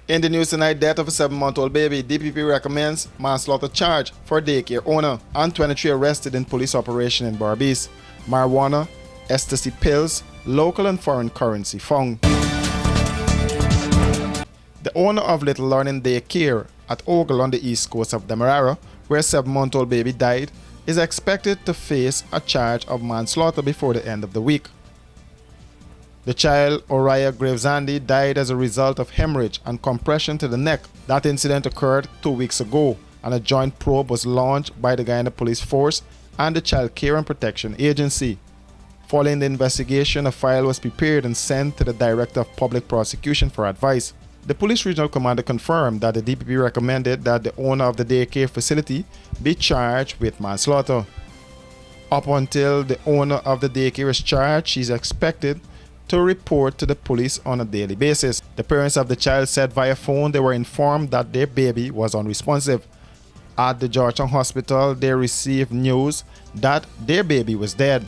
In the news tonight, death of a 7-month-old baby. DPP recommends manslaughter charge for daycare owner. And 23 arrested in police operation in Berbice. Marijuana, ecstasy pills, local and foreign currency found. The owner of Little Learning Daycare at Ogle on the east coast of Demerara, where a 7-month-old baby died, is expected to face a charge of manslaughter before the end of the week. The child, Oriah Gravesandi, died as a result of hemorrhage and compression to the neck. That incident occurred 2 weeks ago, and a joint probe was launched by the Guyana Police Force and the Child Care and Protection Agency. Following the investigation, a file was prepared and sent to the Director of Public Prosecution for advice. The police regional commander confirmed that the DPP recommended that the owner of the daycare facility be charged with manslaughter. Up until the owner of the daycare is charged, she is expected to report to the police on a daily basis. The parents of the child said via phone they were informed that their baby was unresponsive. At the Georgetown Hospital, they received news that their baby was dead.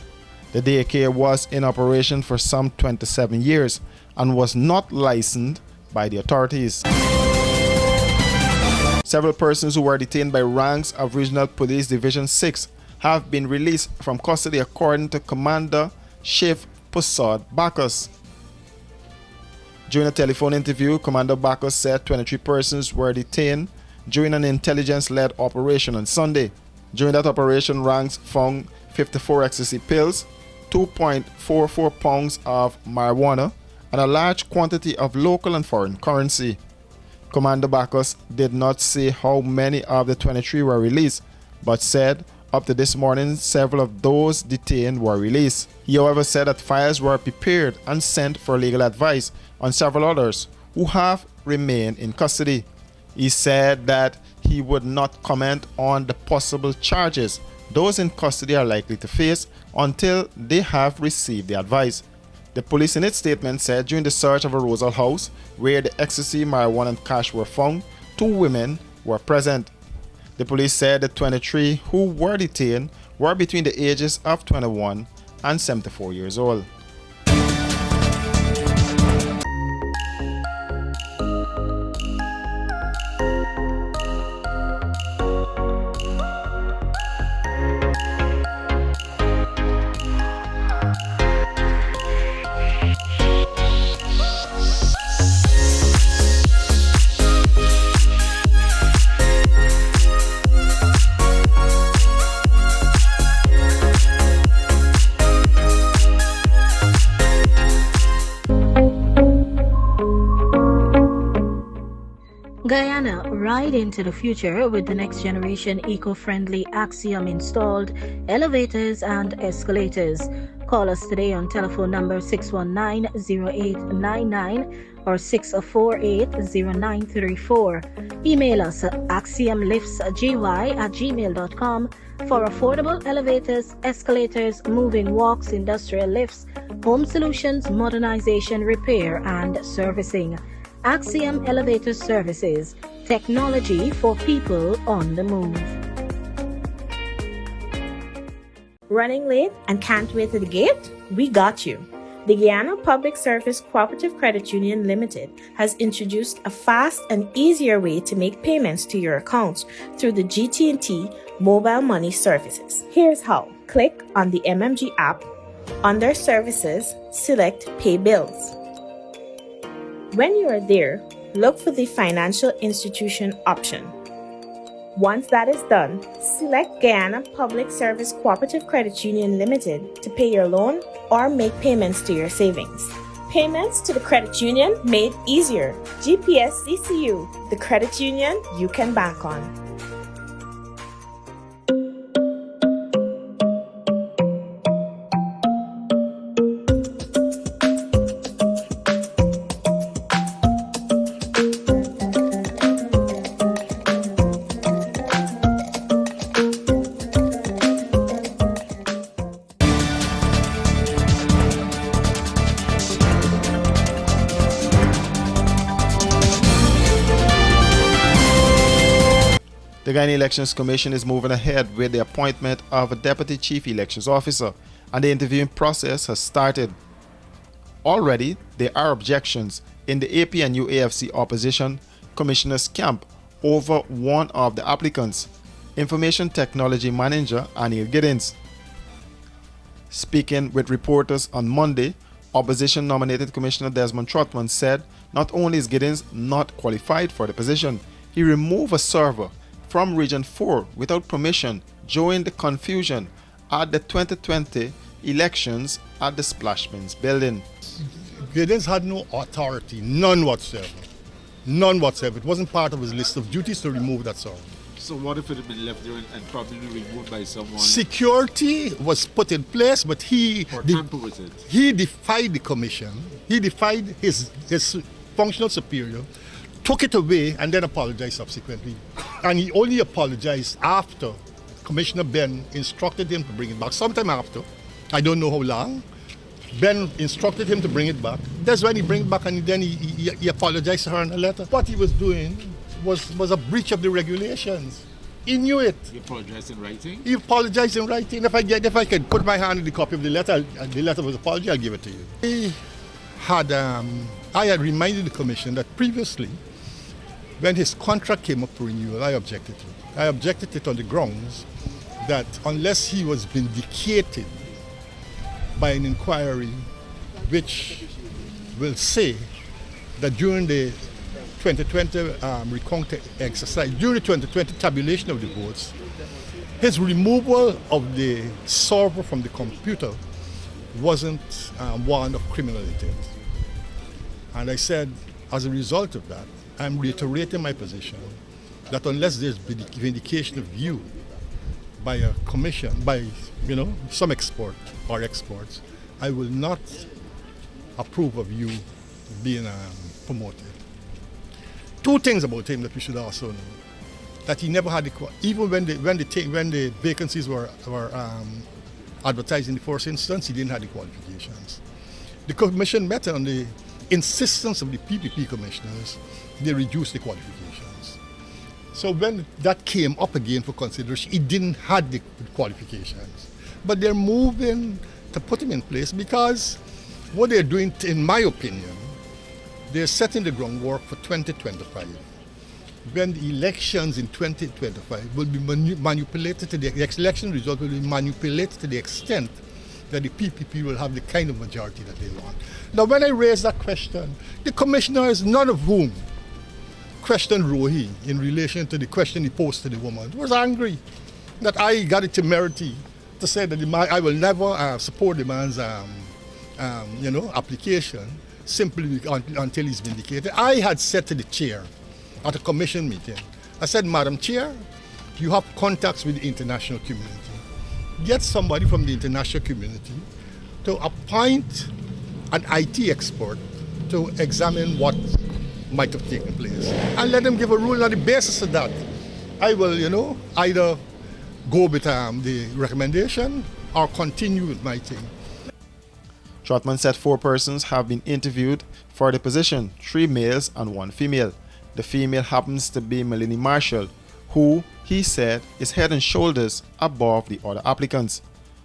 The daycare was in operation for some 27 years and was not licensed by the authorities. Several persons who were detained by ranks of Regional Police Division 6 have been released from custody according to Commander Chief Pusod Bacchus. During a telephone interview, Commander Bacchus said 23 persons were detained during an intelligence-led operation on Sunday. During that operation, ranks found 54 ecstasy pills, 2.44 pounds of marijuana, and a large quantity of local and foreign currency. Commander Bacchus did not say how many of the 23 were released, but said up to this morning, several of those detained were released. He, however, said that files were prepared and sent for legal advice on several others who have remained in custody. He said that he would not comment on the possible charges those in custody are likely to face until they have received the advice. The police in its statement said during the search of a Rosal house where the ecstasy, marijuana and cash were found, 2 women were present. The police said the 23 who were detained were between the ages of 21 and 74 years old. Guyana, ride into the future with the next generation eco-friendly Axiom installed elevators and escalators. Call us today on telephone number 619-0899 or 648-0934. Email us at axiomliftsgy@gmail.com for affordable elevators, escalators, moving walks, industrial lifts, home solutions, modernization, repair, and servicing. Axiom Elevator Services, technology for people on the move. Running late and can't wait to the gate? We got you. The Guyana Public Service Cooperative Credit Union Limited has introduced a fast and easier way to make payments to your accounts through the GT&T mobile money services. Here's how. Click on the MMG app. Under Services, select Pay Bills. When you are there, look for the Financial Institution option. Once that is done, select Guyana Public Service Cooperative Credit Union Limited to pay your loan or make payments to your savings. Payments to the credit union made easier. GPS CCU, the credit union you can bank on. The Guyana Elections Commission is moving ahead with the appointment of a Deputy Chief Elections Officer, and the interviewing process has started. Already, there are objections in the APNU AFC opposition commissioner's camp over one of the applicants, Information Technology Manager Anil Giddens. Speaking with reporters on Monday, opposition-nominated Commissioner Desmond Trotman said not only is Giddens not qualified for the position, he removed a server from Region 4 without permission during the confusion at the 2020 elections at the Splashmans building. Giddens had no authority, none whatsoever. None whatsoever. It wasn't part of his list of duties to remove that server. So what if it had been left there and probably removed by someone? Security was put in place, but he defied the commission. He defied his functional superior, took it away, and then apologized subsequently. And he only apologized after Commissioner Ben instructed him to bring it back. Sometime after, I don't know how long, Ben instructed him to bring it back. That's when he bring it back, and then he apologized to her in a letter. What he was doing was a breach of the regulations. He knew it. He apologized in writing? He apologized in writing. If I can put my hand in the copy of the letter was apology, I'll give it to you. I had reminded the commission that previously, when his contract came up for renewal, I objected to it. I objected to it on the grounds that unless he was vindicated by an inquiry which will say that during the 2020 recount exercise, during the 2020 tabulation of the votes, his removal of the server from the computer wasn't one of criminal intent. And I said, as a result of that, I'm reiterating my position that unless there's vindication of view by a commission, by some expert or experts, I will not approve of you being promoted. Two things about him that we should also know: that he never had even when the vacancies were advertised in the first instance, he didn't have the qualifications. The commission met on the insistence of the PPP commissioners. They reduced the qualifications. So when that came up again for consideration, he didn't have the qualifications. But they're moving to put him in place because what they're doing, in my opinion, they're setting the groundwork for 2025. When the elections in 2025 will be manipulated the election result will be manipulated to the extent that the PPP will have the kind of majority that they want. Now, when I raised that question, the commissioners, none of whom questioned Rohi in relation to the question he posed to the woman, was angry that I got the temerity to say that I will never support the man's application simply until he's vindicated. I had said to the chair at a commission meeting, I said, Madam Chair, you have contacts with the international community. Get somebody from the international community to appoint an IT expert to examine what might have taken place and let them give a rule on the basis of that. I will, either go with the recommendation or continue with my thing. Trotman said 4 persons have been interviewed for the position, 3 males and 1 female. The female happens to be Melanie Marshall, who, he said, is head and shoulders above the other applicants.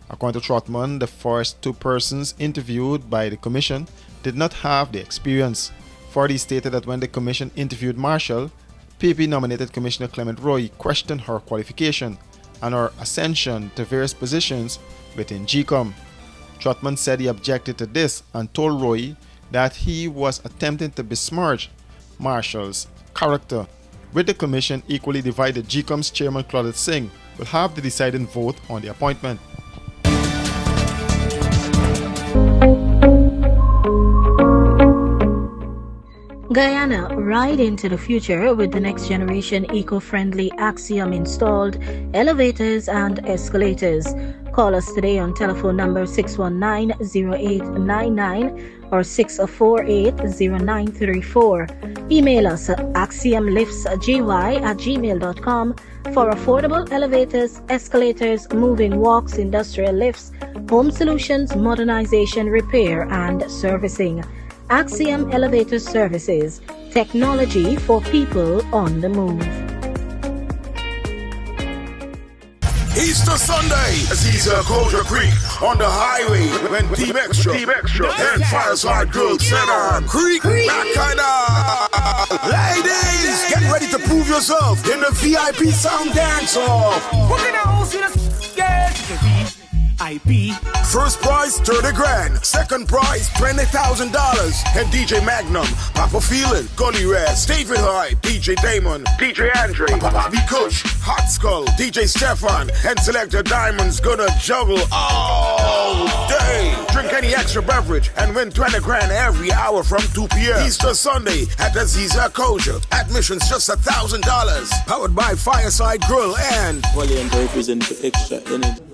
According to Trotman, the first 2 persons interviewed by the commission did not have the experience. Fordy stated that when the commission interviewed Marshall, PP-nominated Commissioner Clement Roy questioned her qualification and her ascension to various positions within GCOM. Trotman said he objected to this and told Roy that he was attempting to besmirch Marshall's character. With the commission equally divided, GCOM's chairman Claudette Singh will have the deciding vote on the appointment. Guyana, ride into the future with the next generation eco-friendly Axiom installed elevators and escalators. Call us today on telephone number 619-0899 or 648-0934. Email us at axiomliftsgy@gmail.com for affordable elevators, escalators, moving walks, industrial lifts, home solutions, modernization, repair, and servicing. Axiom Elevator Services, technology for people on the move. Easter Sunday, Caesar Culture Creek on the highway when Team Extra and Fireside Girl Center Creek Bacana. Ladies, get ready to prove yourself in the VIP Sound Dance Off. VIP. First prize $30,000. Second prize $20,000. And DJ Magnum, Papa Feelin', Gully Red, Stephen High, DJ Damon, DJ Andre, Bobby Kush, Hot Skull, DJ Stefan, and Selector Diamonds gonna juggle all day. Drink any extra beverage and win $20,000 every hour from 2 p.m. Easter Sunday at the Caesar Culture. Admissions just $1,000. Powered by Fireside Grill and Valiant represent for extra energy.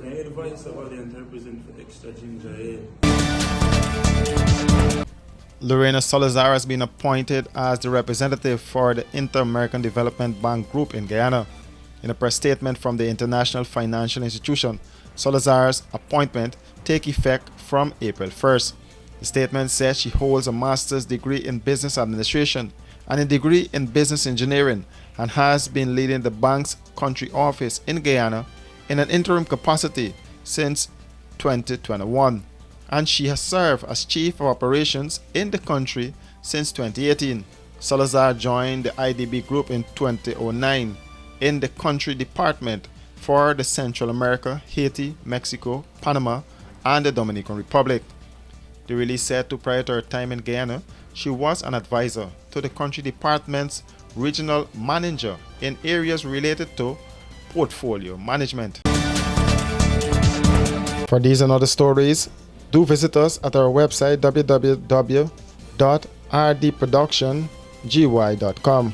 Lorena Salazar has been appointed as the representative for the Inter-American Development Bank Group in Guyana. In a press statement from the International Financial Institution, Salazar's appointment take effect from April 1st. The statement says she holds a master's degree in business administration and a degree in business engineering and has been leading the bank's country office in Guyana in an interim capacity since 2021, and she has served as Chief of Operations in the country since 2018. Salazar joined the IDB Group in 2009 in the country department for the Central America, Haiti, Mexico, Panama, and the Dominican Republic. The release said prior to her time in Guyana, she was an advisor to the country department's regional manager in areas related to portfolio management. For these and other stories, do visit us at our website www.rdproductiongy.com.